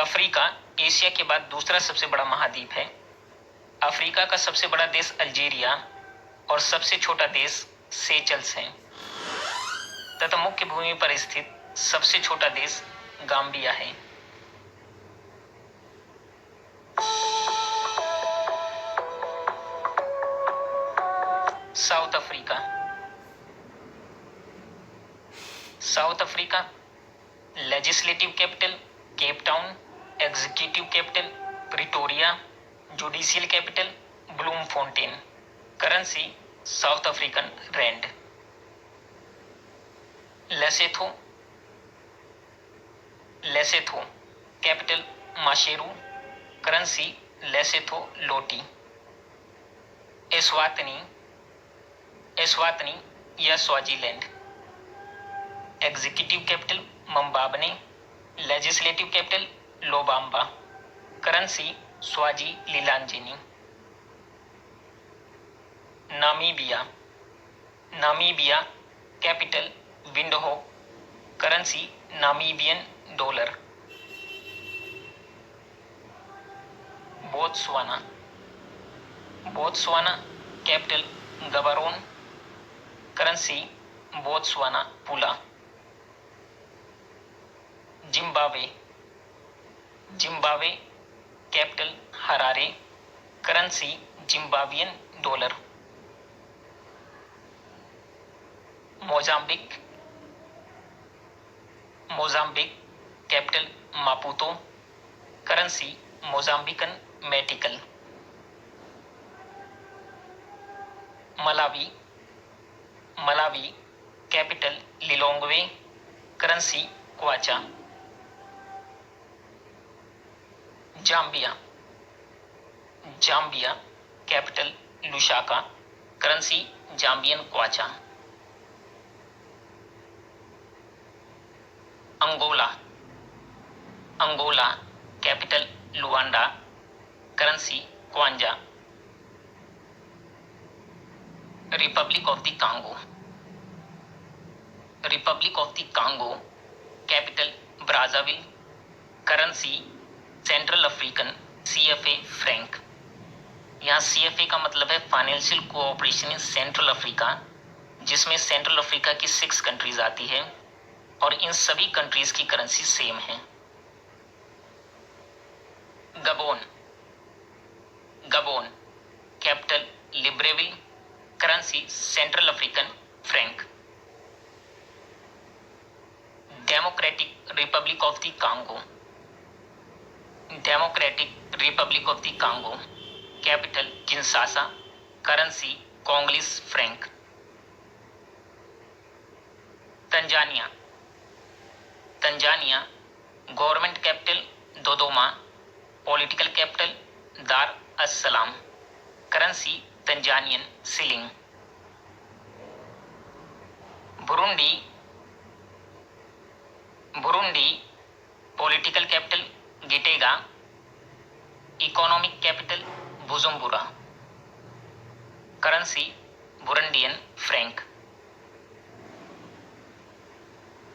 Africa Asia के बाद दूसरा सबसे बड़ा महाद्वीप है। अफ्रीका का सबसे बड़ा देश अल्जीरिया और सबसे छोटा देश सेचल्स है तथा मुख्य भूमि पर स्थित सबसे छोटा देश गाम्बिया है। South Africa. South Africa legislative capital Cape Town, executive capital Pretoria, judicial capital Bloemfontein, currency South African rand. Lesotho. Lesotho capital Maseru, currency Lesotho loti. Eswatini. Eswatini या Swaziland, executive capital Mbabane, legislative capital Lobamba, currency Swazi lilangeni. Namibia. Namibia capital Windhoek, currency Namibian dollar. Botswana. Botswana capital Gaborone, currency Botswana pula. Zimbabwe. Zimbabwe capital Harare, currency Zimbabwean dollar. Mozambique. Mozambique capital Maputo, currency Mozambican मेटिकल। Malawi. Malawi capital Lilongwe, currency kwacha. Zambia. Zambia capital Lusaka, currency Zambian kwacha. Angola. Angola capital Luanda, currency kwanza. Republic of the Congo. Republic of the Congo capital Brazzaville, currency Central African CFA franc. यहाँ CFA का मतलब है financial cooperation in Central Africa, जिसमें Central Africa की 6 countries आती है और इन सभी कंट्रीज की करेंसी सेम है। Gabon. Gabon capital Libreville, currency Central African franc. Democratic Republic of the Congo. Democratic Republic of the Congo capital Kinshasa, currency Congolese franc. Tanzania. Tanzania government capital Dodoma, political capital Dar es Salaam, currency Tanzanian shilling. Burundi. Burundi political capital Gitega, economic capital Bujumbura, currency Burundian franc.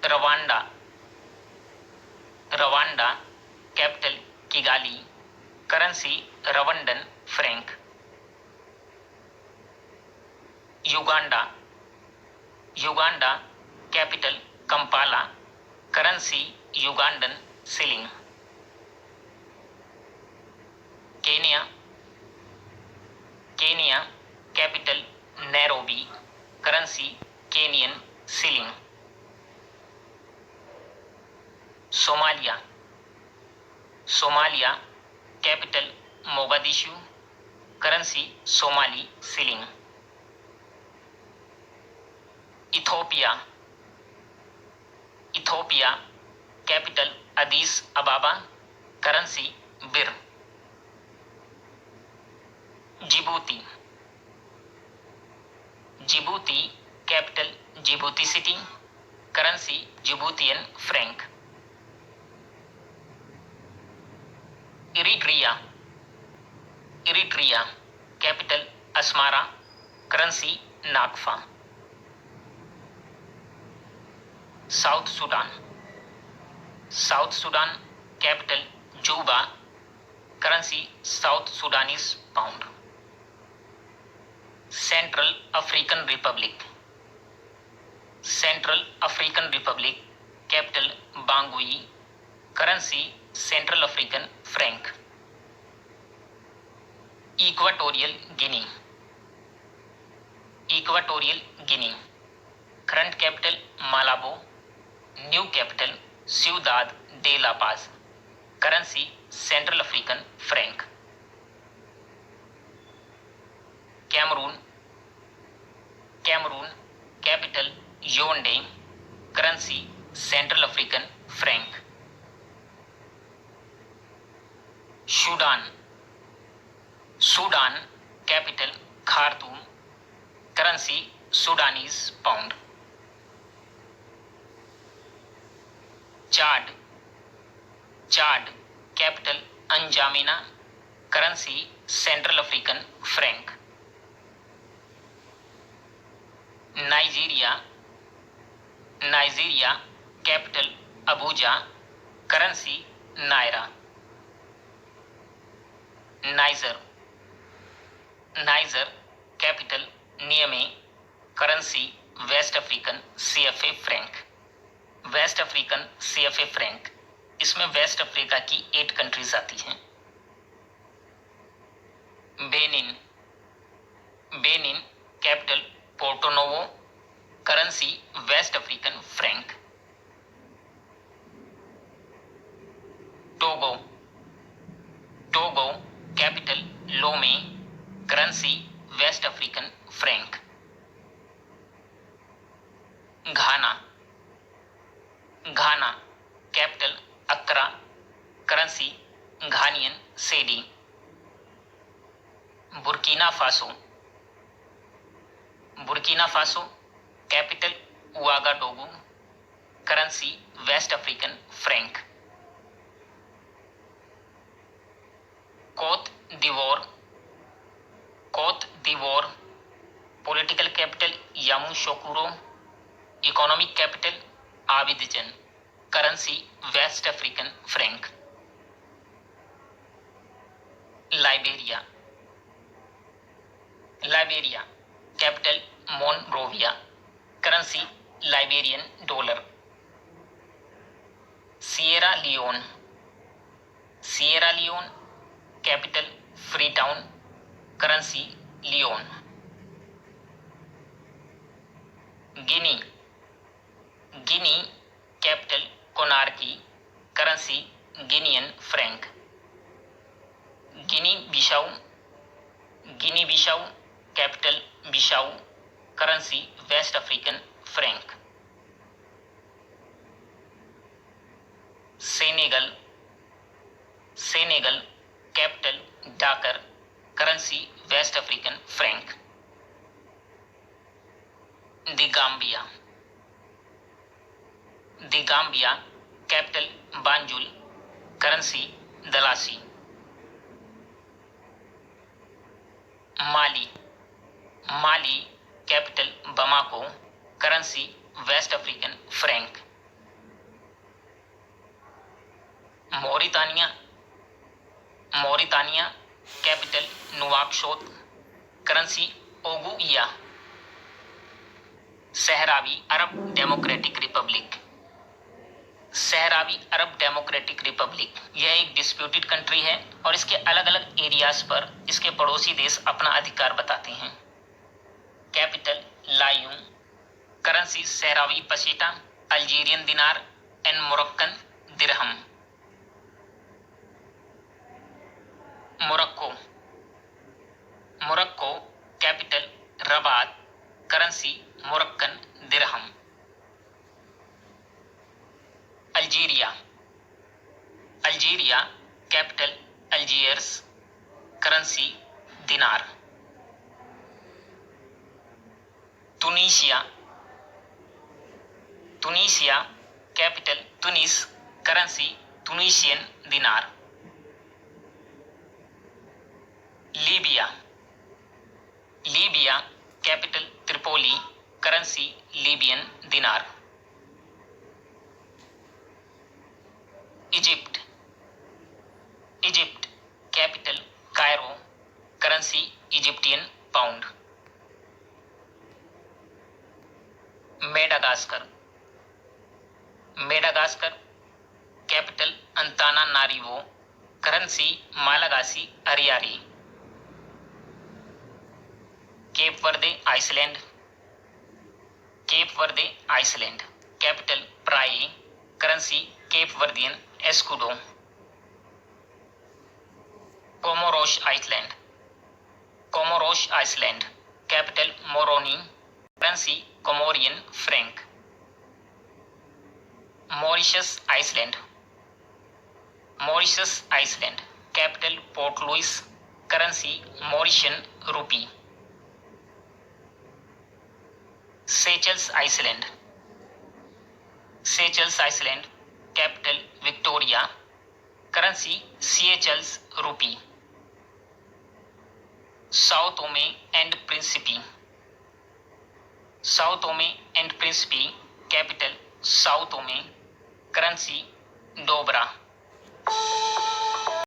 Rwanda. Rwanda capital Kigali, currency Rwandan franc. Uganda. Uganda capital Kampala, currency Ugandan shilling. Kenya. Kenya capital Nairobi, currency Kenyan shilling. Somalia. Somalia capital Mogadishu, currency Somali shilling. Ethiopia. Ethiopia capital Addis Ababa, currency birr. Djibouti. Djibouti capital Djibouti City, currency Djiboutian franc. Eritrea. Eritrea capital Asmara, currency nakfa. South Sudan. South Sudan capital Juba, currency South Sudanese pound. Central African Republic, Central African Republic, capital Bangui, currency Central African franc. Equatorial Guinea, Equatorial Guinea, current capital Malabo, new capital Ciudad de la Paz, currency Central African franc. Cameroon, Cameroon, capital Yaounde, currency Central African franc. Sudan, Sudan, capital Khartoum, currency Sudanese pound. Chad, Chad, capital Ndjamena, currency Central African franc. Nigeria, Nigeria, capital Abuja, currency naira. Niger, Niger, capital Niamey, currency West African CFA franc. West African CFA franc, इसमें West Africa की 8 countries आती हैं। Benin, Benin, capital Porto Novo, currency West African franc. Togo, Togo, capital Lome, currency West African franc. Ghana, Ghana, capital Accra, currency Ghanaian cedi. Burkina Faso, Burkina Faso, capital Ouagadougou, currency West African franc. Cote d'Ivoire, Cote d'Ivoire, political capital Yamoussoukro, economic capital Abidjan, currency West African franc. Liberia, Liberia, capital Monrovia, currency Liberian dollar. Sierra Leone, Sierra Leone, capital Freetown, currency leone. Guinea, Guinea, capital Conakry, currency Guinean franc. Guinea Bissau, Guinea Bissau, capital Bissau, currency West African franc. Senegal, Senegal, capital Dakar, currency West African franc. The Gambia, the Gambia, capital Banjul, currency dalasi. Mali, Mali, capital Bamako, currency West African franc. Mauritania, Mauritania, capital Nouakchott, currency ouguiya. Sahrawi Arab Democratic Republic, Sahrawi Arab Democratic Republic, यह एक disputed country है और इसके अलग अलग areas पर इसके पड़ोसी देश अपना अधिकार बताते हैं। Capital Laayoune, currency Sahrawi peseta, Algerian dinar and Moroccan dirham. Morocco, Morocco, capital Rabat, currency Moroccan dirham. Algeria, Algeria, capital Algiers, currency dinar. Tunisia, Tunisia, capital Tunis, currency Tunisian dinar. Libya, Libya, capital Tripoli, currency Libyan dinar. Egypt, Egypt capital Cairo currency Egyptian pound. Madagascar Madagascar capital Antananarivo currency Malagasy ariary. Cape Verde island capital Praia currency Cape Verdean escudo. Comoros island capital Moroni currency कोमोरियन Frank. Mauritius island capital Port Louis currency Mauritian rupee. Seychelles island capital Victoria currency Seychelles rupee. Sao Tome and Principe capital Sao Tome currency Dobra.